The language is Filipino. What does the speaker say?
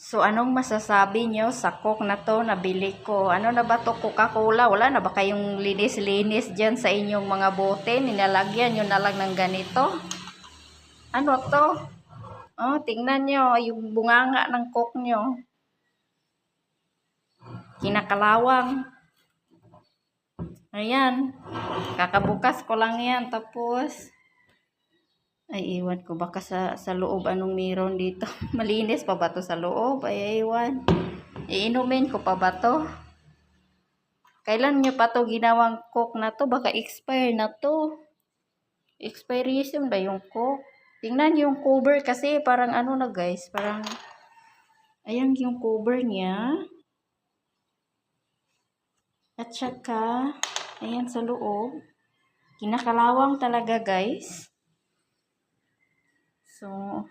So, anong masasabi nyo sa Coke na to nabili ko? Ano na ba to, Coca-Cola? Wala na ba kayong linis-linis dyan sa inyong mga bote? Nilalagyan nyo na lang ng ganito? Ano to? Oh, tingnan nyo yung bunganga ng Coke nyo. Kinakalawang. Ayan. Kakabukas ko lang yan. Tapos, ay, iwan ko. Baka sa loob anong meron dito. Malinis pa ba to sa loob? Ay, iwan. Iinumin ko pa ba to? Kailan nyo pa to ginawang Coke na to? Baka expire na to. Expiration ba yung Coke? Tingnan yung cover kasi parang ano na guys. Parang, ayan yung cover niya. At saka, ayan sa loob. Kinakalawang talaga guys. So,